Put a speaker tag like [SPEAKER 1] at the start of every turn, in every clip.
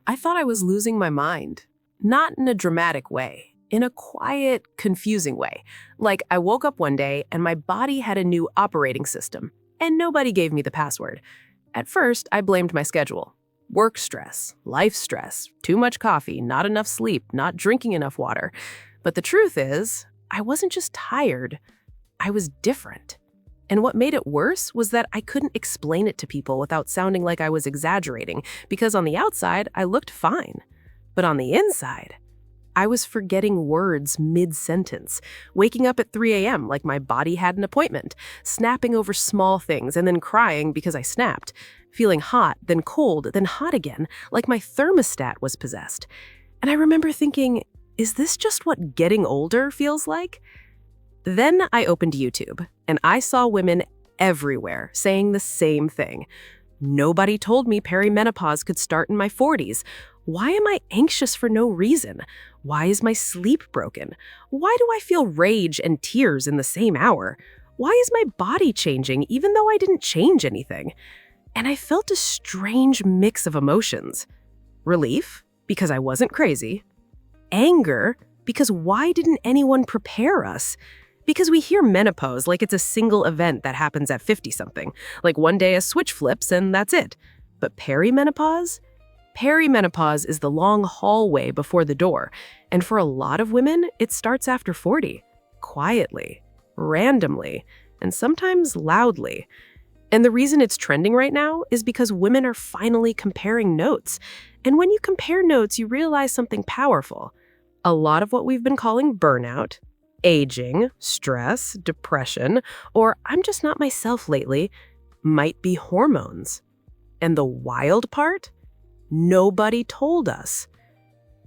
[SPEAKER 1] I thought I was losing my mind. Not in a dramatic way, in a quiet, confusing way. Like I woke up one day and my body had a new operating system, and nobody gave me the password. At first, I blamed my schedule. Work stress, life stress, too much coffee, not enough sleep, not drinking enough water. But the truth is, I wasn't just tired, I was different. And what made it worse was that I couldn't explain it to people without sounding like I was exaggerating, because on the outside, I looked fine. But on the inside, I was forgetting words mid-sentence, waking up at 3 a.m. like my body had an appointment, snapping over small things and then crying because I snapped, feeling hot, then cold, then hot again, like my thermostat was possessed. And I remember thinking, is this just what getting older feels like? Then I opened YouTube, and I saw women everywhere saying the same thing. Nobody told me perimenopause could start in my 40s. Why am I anxious for no reason? Why is my sleep broken? Why do I feel rage and tears in the same hour? Why is my body changing even though I didn't change anything? And I felt a strange mix of emotions. Relief, because I wasn't crazy. Anger, because why didn't anyone prepare us? Because we hear menopause like it's a single event that happens at 50-something, like one day a switch flips and that's it. But perimenopause? Perimenopause is the long hallway before the door, and for a lot of women, it starts after 40, quietly, randomly, and sometimes loudly. And the reason it's trending right now is because women are finally comparing notes. And when you compare notes, you realize something powerful. A lot of what we've been calling burnout, aging, stress, depression, or I'm just not myself lately, might be hormones. And the wild part? Nobody told us.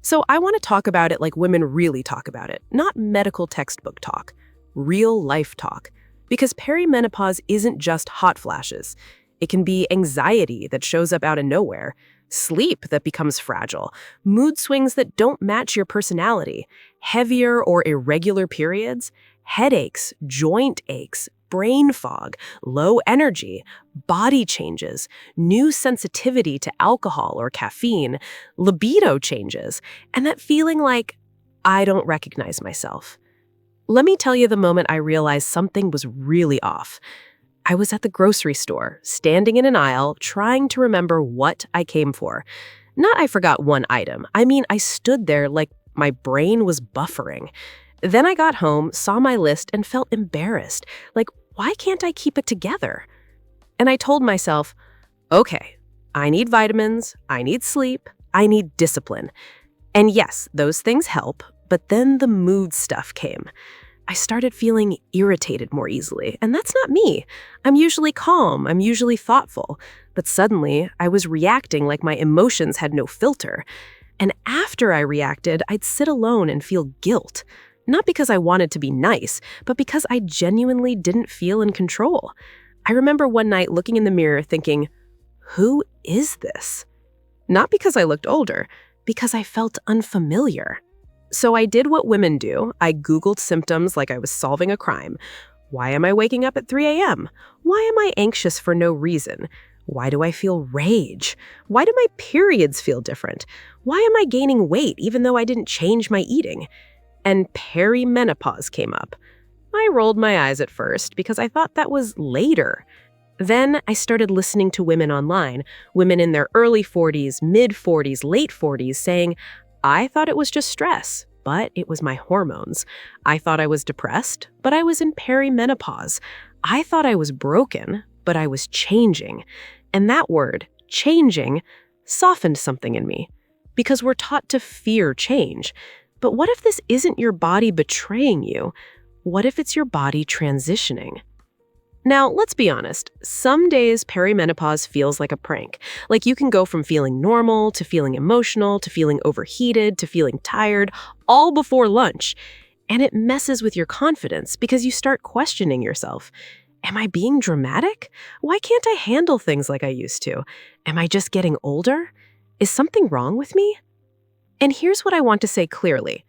[SPEAKER 1] So I want to talk about it like women really talk about it, not medical textbook talk, real life talk. Because perimenopause isn't just hot flashes. It can be anxiety that shows up out of nowhere, sleep that becomes fragile, mood swings that don't match your personality, heavier or irregular periods, headaches, joint aches, brain fog, low energy, body changes, new sensitivity to alcohol or caffeine, libido changes, and that feeling like, I don't recognize myself. Let me tell you the moment I realized something was really off. I was at the grocery store, standing in an aisle, trying to remember what I came for. Not I forgot one item. I mean, I stood there like my brain was buffering. Then I got home, saw my list, and felt embarrassed. Like, why can't I keep it together? And I told myself, okay, I need vitamins, I need sleep, I need discipline. And yes, those things help, but then the mood stuff came. I started feeling irritated more easily, and that's not me. I'm usually calm, I'm usually thoughtful, but suddenly I was reacting like my emotions had no filter. And after I reacted, I'd sit alone and feel guilt. Not because I wanted to be nice, but because I genuinely didn't feel in control. I remember one night looking in the mirror thinking, who is this? Not because I looked older, because I felt unfamiliar. So I did what women do. I Googled symptoms like I was solving a crime. Why am I waking up at 3 a.m.? Why am I anxious for no reason? Why do I feel rage? Why do my periods feel different? Why am I gaining weight even though I didn't change my eating? And perimenopause came up. I rolled my eyes at first because I thought that was later. Then I started listening to women online, women in their early 40s, mid 40s, late 40s saying, I thought it was just stress, but it was my hormones. I thought I was depressed, but I was in perimenopause. I thought I was broken, but I was changing. And that word, changing, softened something in me. Because we're taught to fear change. But what if this isn't your body betraying you? What if it's your body transitioning? Now, let's be honest, some days perimenopause feels like a prank. Like you can go from feeling normal to feeling emotional to feeling overheated to feeling tired, all before lunch. And it messes with your confidence because you start questioning yourself. Am I being dramatic? Why can't I handle things like I used to? Am I just getting older? Is something wrong with me? And here's what I want to say clearly.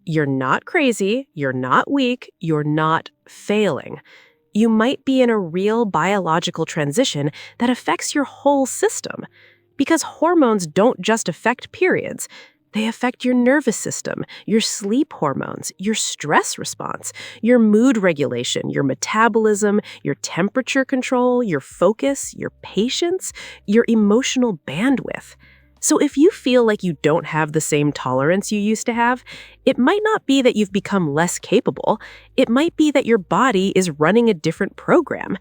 [SPEAKER 1] You're not crazy, you're not weak, you're not failing. You might be in a real biological transition that affects your whole system. Because hormones don't just affect periods. They affect your nervous system, your sleep hormones, your stress response, your mood regulation, your metabolism, your temperature control, your focus, your patience, your emotional bandwidth. So if you feel like you don't have the same tolerance you used to have, it might not be that you've become less capable. It might be that your body is running a different program.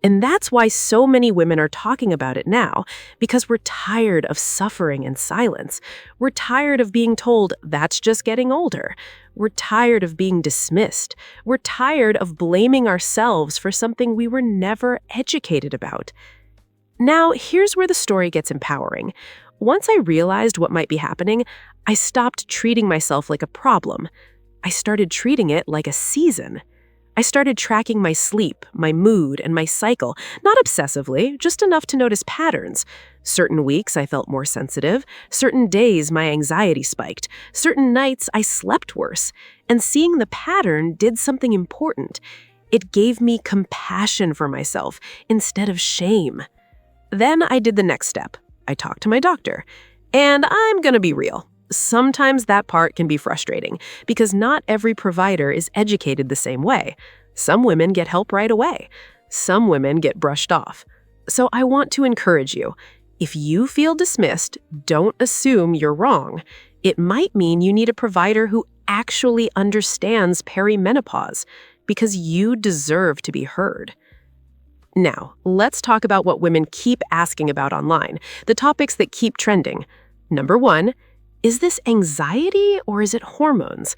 [SPEAKER 1] And that's why so many women are talking about it now, because we're tired of suffering in silence. We're tired of being told, that's just getting older. We're tired of being dismissed. We're tired of blaming ourselves for something we were never educated about. Now, here's where the story gets empowering. Once I realized what might be happening, I stopped treating myself like a problem. I started treating it like a season. I started tracking my sleep, my mood, and my cycle, not obsessively, just enough to notice patterns. Certain weeks I felt more sensitive, certain days my anxiety spiked, certain nights I slept worse. And seeing the pattern did something important. It gave me compassion for myself instead of shame. Then I did the next step. I talked to my doctor. And I'm gonna be real. Sometimes that part can be frustrating because not every provider is educated the same way. Some women get help right away. Some women get brushed off. So I want to encourage you. If you feel dismissed, don't assume you're wrong. It might mean you need a provider who actually understands perimenopause because you deserve to be heard. Now, let's talk about what women keep asking about online, the topics that keep trending. Number 1, is this anxiety or is it hormones?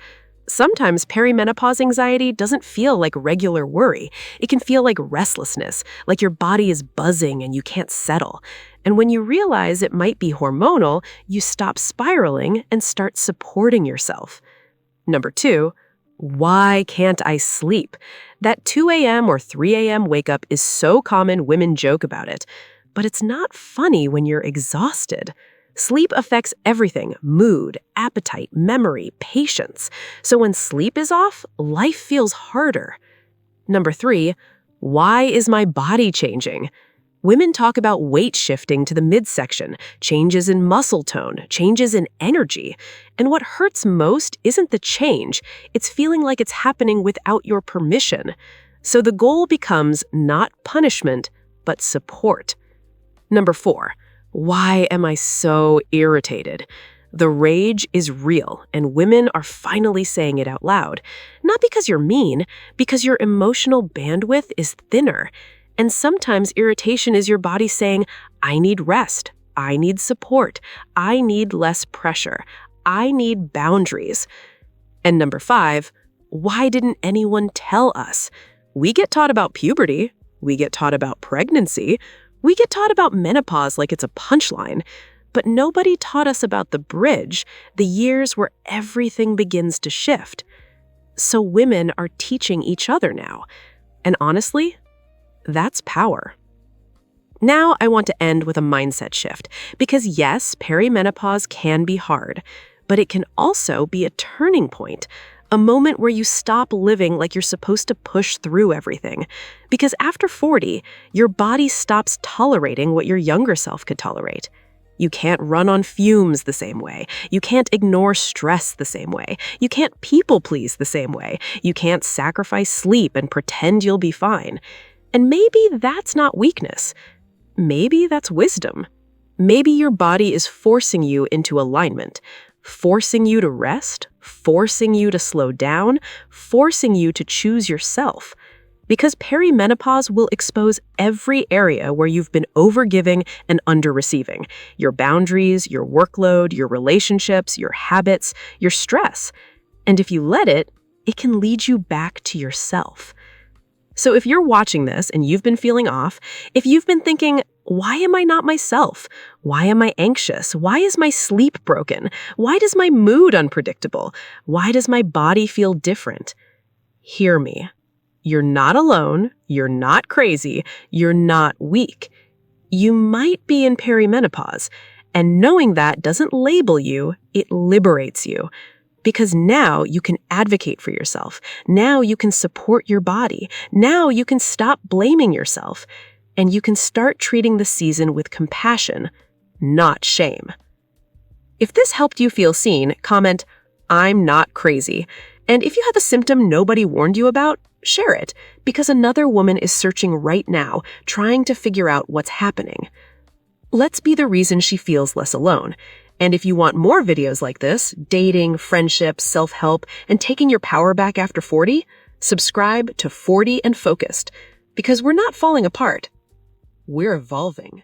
[SPEAKER 1] Sometimes perimenopause anxiety doesn't feel like regular worry. It can feel like restlessness, like your body is buzzing and you can't settle. And when you realize it might be hormonal, you stop spiraling and start supporting yourself. Number 2, why can't I sleep? That 2 a.m. or 3 a.m. wake up is so common women joke about it. But it's not funny when you're exhausted. Sleep affects everything: mood, appetite, memory, patience. So when sleep is off, life feels harder. Number 3, why is my body changing? Women talk about weight shifting to the midsection, changes in muscle tone, changes in energy. And what hurts most isn't the change, it's feeling like it's happening without your permission. So the goal becomes not punishment, but support. Number 4, why am I so irritated? The rage is real, and women are finally saying it out loud. Not because you're mean, because your emotional bandwidth is thinner. And sometimes irritation is your body saying, I need rest, I need support, I need less pressure, I need boundaries. And number 5, why didn't anyone tell us? We get taught about puberty, we get taught about pregnancy, we get taught about menopause like it's a punchline, but nobody taught us about the bridge, the years where everything begins to shift. So women are teaching each other now. And honestly, that's power. Now I want to end with a mindset shift, because yes, perimenopause can be hard, but it can also be a turning point, a moment where you stop living like you're supposed to push through everything. Because after 40, your body stops tolerating what your younger self could tolerate. You can't run on fumes the same way. You can't ignore stress the same way. You can't people please the same way. You can't sacrifice sleep and pretend you'll be fine. And maybe that's not weakness. Maybe that's wisdom. Maybe your body is forcing you into alignment, forcing you to rest, forcing you to slow down, forcing you to choose yourself. Because perimenopause will expose every area where you've been overgiving and under-receiving. Your boundaries, your workload, your relationships, your habits, your stress. And if you let it, it can lead you back to yourself. So if you're watching this and you've been feeling off, if you've been thinking, why am I not myself? Why am I anxious? Why is my sleep broken? Why does my mood unpredictable? Why does my body feel different? Hear me. You're not alone. You're not crazy. You're not weak. You might be in perimenopause, and knowing that doesn't label you, it liberates you. Because now you can advocate for yourself. Now you can support your body. Now you can stop blaming yourself. And you can start treating the season with compassion, not shame. If this helped you feel seen, comment, "I'm not crazy." And if you have a symptom nobody warned you about, share it, because another woman is searching right now, trying to figure out what's happening. Let's be the reason she feels less alone. And if you want more videos like this, dating, friendship, self-help, and taking your power back after 40, subscribe to 40 and Focused, because we're not falling apart. We're evolving.